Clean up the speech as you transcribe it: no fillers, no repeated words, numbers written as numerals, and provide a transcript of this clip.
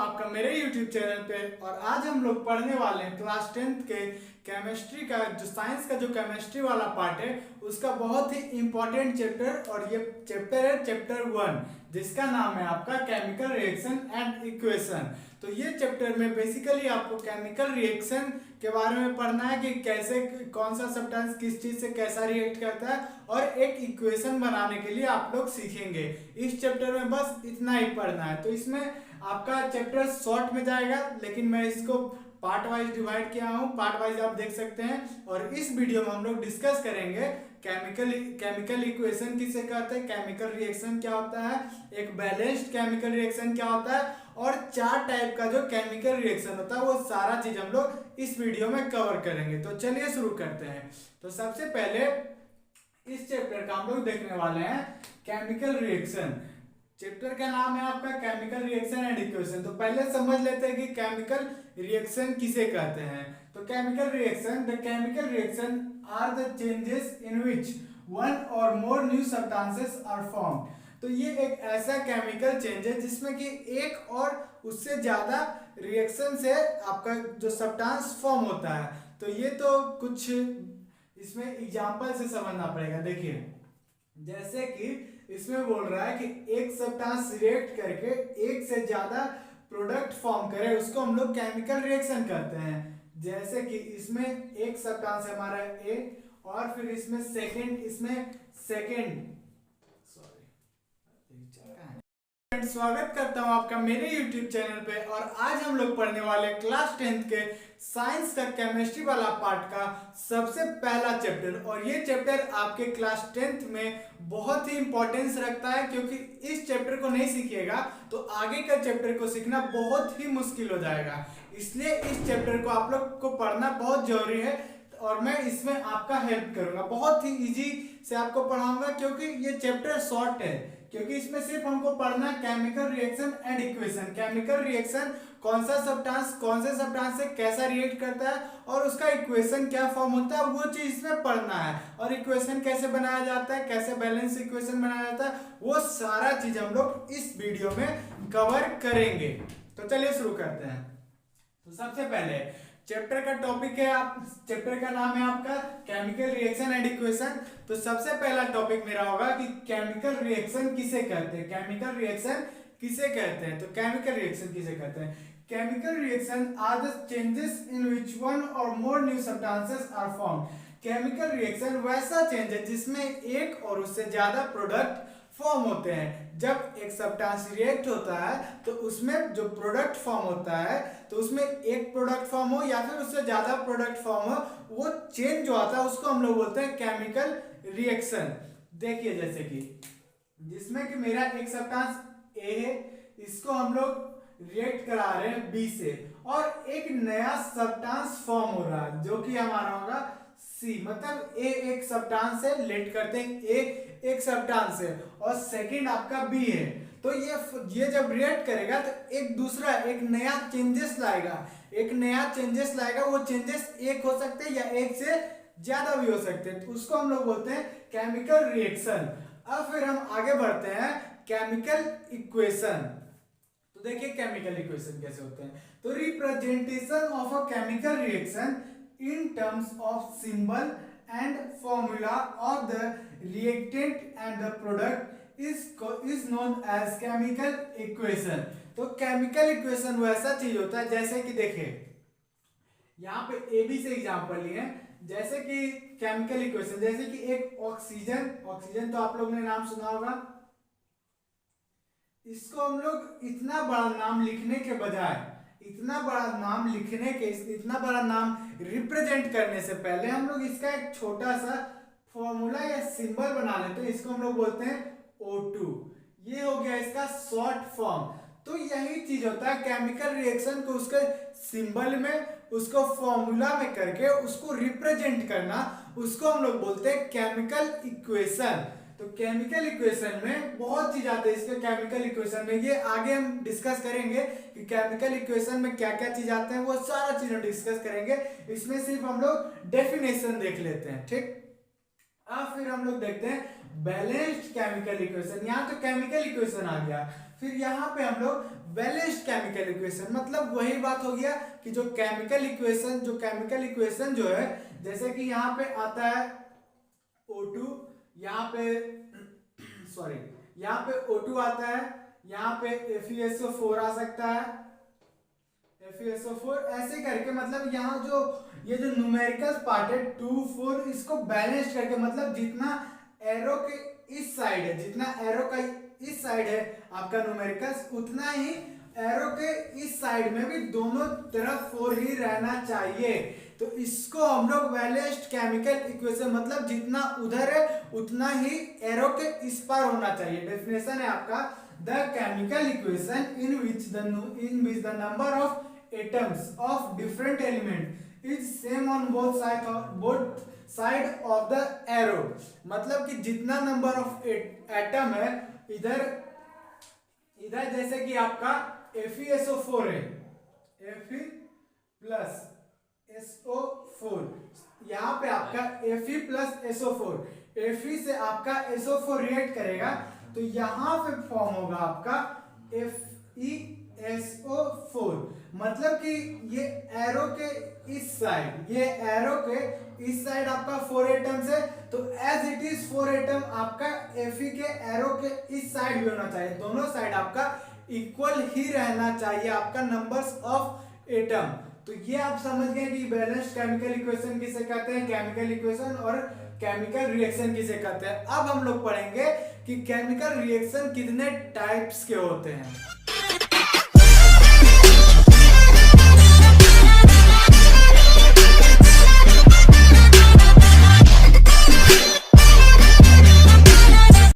आपका मेरे YouTube channel पे। और आज हम लोग पढ़ने वाले हैं क्लास 10th के केमिस्ट्री का, जो साइंस का जो केमिस्ट्री वाला पार्ट है उसका बहुत ही इंपॉर्टेंट चैप्टर। और ये चैप्टर है चैप्टर 1, जिसका नाम है आपका केमिकल रिएक्शन एंड इक्वेशन। तो ये चैप्टर में बेसिकली आपको केमिकल रिएक्शन के बारे में पढ़ना है कि कैसे कौन सा सब्सटेंस किस चीज से कैसा रिएक्ट करता है, और एक इक्वेशन बनाने के लिए आप लोग सीखेंगे। इस चैप्टर में बस इतना ही पढ़ना है। तो इसमें आपका चैप्टर शॉर्ट में जाएगा, लेकिन मैं इसको पार्ट वाइज डिवाइड किया हूँ, पार्ट वाइज आप देख सकते हैं। और इस वीडियो में हम लोग डिस्कस करेंगे केमिकल इक्वेशन किसे कहते हैं, केमिकल रिएक्शन क्या होता है, एक बैलेंस्ड केमिकल रिएक्शन क्या होता है, और 4 टाइप का जो केमिकल रिएक्शन होता है वो सारा चीज हम लोग इस वीडियो में कवर करेंगे। तो चलिए शुरू करते हैं। तो सबसे पहले इस चैप्टर का हम लोग देखने वाले हैं केमिकल रिएक्शन। चैप्टर का नाम है आपका केमिकल रिएक्शन एंड इक्वेशन। तो पहले समझ लेते हैं कि केमिकल रिएक्शन किसे कहते हैं। तो chemical reaction, the chemical reaction are the changes in which one or more new substances are formed. तो ये एक ऐसा केमिकल चेंज है जिसमें कि एक और उससे ज्यादा रिएक्शन से आपका जो सब्सटेंस फॉर्म होता है। तो ये तो कुछ इसमें एग्जांपल से समझना पड़ेगा। देखिए, जैसे कि इसमें बोल रहा है कि एक सब्सटेंस रिएक्ट करके एक से ज्यादा प्रोडक्ट फॉर्म करे, उसको हम लोग केमिकल रिएक्शन कहते हैं। जैसे कि इसमें एक सब्सटेंस हमारा ए, और फिर इसमें सेकेंड स्वागत करता हूं आपका मेरे YouTube चैनल पे। और आज हम लोग पढ़ने वाले क्लास 10th के साइंस का केमिस्ट्री वाला पार्ट का सबसे पहला चैप्टर। और ये चैप्टर आपके क्लास 10th में बहुत ही इंपॉर्टेंस रखता है, क्योंकि इस चैप्टर को नहीं सीखिएगा तो आगे का चैप्टर को सीखना बहुत ही मुश्किल हो जाएगा। इसलिए इस चैप्टर को आप लोग को पढ़ना बहुत जरूरी है, और मैं इसमें आपका हेल्प करूंगा। बहुत ही इजी से आपको पढ़ाऊंगा, क्योंकि ये चैप्टर शॉर्ट है। क्योंकि इसमें सिर्फ हमको पढ़ना chemical reaction and equation. Chemical reaction कौन से सब्सटेंस से कैसा रिएक्ट करता है, और उसका इक्वेशन क्या फॉर्म होता है, वो चीज इसमें पढ़ना है। और इक्वेशन कैसे बनाया जाता है, कैसे बैलेंस इक्वेशन बनाया जाता है, वो सारा चीज हम लोग इस वीडियो में कवर करेंगे। तो चलिए शुरू करते हैं। तो सबसे पहले चैप्टर का टॉपिक है, चैप्टर का नाम है आपका केमिकल रिएक्शन एंड इक्वेशन। तो सबसे पहला टॉपिक मेरा होगा कि केमिकल रिएक्शन किसे कहते हैं। केमिकल रिएक्शन किसे कहते हैं, तो केमिकल रिएक्शन किसे कहते हैं। Chemical reaction are the changes in which one or more new substances are formed. Chemical reaction वैसा चेंज है जिसमें एक और उससे ज्यादा प्रोडक्ट फॉर्म होते हैं। जब एक सब्सटेंस रिएक्ट होता है तो उसमें जो प्रोडक्ट फॉर्म होता है, तो उसमें एक प्रोडक्ट फॉर्म हो या फिर उससे ज्यादा प्रोडक्ट फॉर्म हो, वो चेंज जो आता है उसको हम लोग बोलते हैं केमिकल रिएक्शन। देखिए, जैसे कि जिसमें कि मेरा एक सब्सटेंस ए है, इसको हम लोग रिएक्ट करा रहे हैं बी से, और एक नया सब्सटेंस फॉर्म हो रहा है जो कि हमारा होगा सी। मतलब ए एक सब्सटेंस है, लेट करते हैं ए एक सब्सटेंस है, और सेकंड आपका बी है। तो ये जब रिएक्ट करेगा तो एक नया चेंजेस लाएगा। वो चेंजेस एक हो सकते हैं या एक से ज्यादा भी हो सकते हैं, तो उसको हम लोग बोलते हैं केमिकल रिएक्शन। अब फिर हम आगे बढ़ते हैं केमिकल इक्वेशन। तो देखिए केमिकल इक्वेशन कैसे होते हैं। तो representation of a chemical reaction in terms of symbol and formula of the reactant and the product is known as chemical equation। तो केमिकल इक्वेशन वैसा चीज होता है, जैसे कि देखिए यहाँ पे ए बी से एग्जांपल लिए हैं। जैसे कि केमिकल इक्वेशन, जैसे कि एक ऑक्सीजन तो आप लोग ने नाम सुना होगा। इसको हम लोग इतना बड़ा नाम लिखने के बजाय, इतना बड़ा नाम रिप्रेजेंट करने से पहले हम लोग इसका एक छोटा सा फॉर्मूला या सिंबल बना लेते हैं। इसको हम लोग बोलते हैं O2। ये हो गया इसका शॉर्ट फॉर्म। तो यही चीज होता है, केमिकल रिएक्शन को उसके सिंबल में, उसको फॉर्मूला में करके उसको रिप्रेजेंट करना, उसको हम लोग बोलते हैं केमिकल इक्वेशन। तो केमिकल इक्वेशन में बहुत चीज आते हैं। इसके केमिकल इक्वेशन में ये आगे हम डिस्कस करेंगे कि केमिकल इक्वेशन में क्या क्या चीज आते हैं, वो सारा चीज हम डिस्कस करेंगे। इसमें सिर्फ हम लोग डेफिनेशन देख लेते हैं, ठीक। अब फिर हम लोग देखते हैं बैलेंस्ड केमिकल इक्वेशन। यहाँ तो केमिकल इक्वेशन आ गया, फिर यहाँ पे हम लोग बैलेंस्ड केमिकल इक्वेशन, मतलब वही बात हो गया कि जो केमिकल इक्वेशन जो है, जैसे कि यहाँ पे आता है O2, यहाँ पे सॉरी यहाँ पे O2 आता है, यहाँ पे FeSO4 आ सकता है, FeSO4 ऐसे करके, मतलब यहाँ जो ये जो न्यूमेरिकल पार्ट है 2 4 इसको बैलेंस करके, मतलब जितना एरो के इस साइड है, जितना एरो का इस साइड है आपका न्यूमेरिकल्स, उतना ही एरो के इस साइड में भी दोनों तरफ 4 ही रहना चाहिए। तो इसको हम लोग बैलेंस्ड केमिकल इक्वेशन, मतलब जितना उधर है उतना ही एरो के इस पार होना चाहिए। डेफिनेशन है आपका the chemical equation in which the number of atoms of different element is same on both side of the arrow, मतलब कि जितना नंबर ऑफ एटम है इधर जैसे कि आपका FeSO4 है, Fe प्लस SO4, यहाँ पे आपका Fe प्लस SO4, Fe से आपका SO4 रिएक्ट करेगा तो यहाँ पे फॉर्म होगा आपका FeSO4, मतलब कि ये एरो के इस साइड आपका 4 एटम्स है, तो एज इट इज 4 एटम आपका Fe के एरो के इस साइड भी होना चाहिए, दोनों साइड आपका इक्वल ही रहना चाहिए आपका नंबर्स ऑफ एटम। तो ये आप समझ गए कि बैलेंस्ड केमिकल इक्वेशन किसे कहते हैं, केमिकल इक्वेशन, और केमिकल रिएक्शन किसे कहते हैं। अब हम लोग पढ़ेंगे कि केमिकल रिएक्शन कितने टाइप्स के होते हैं।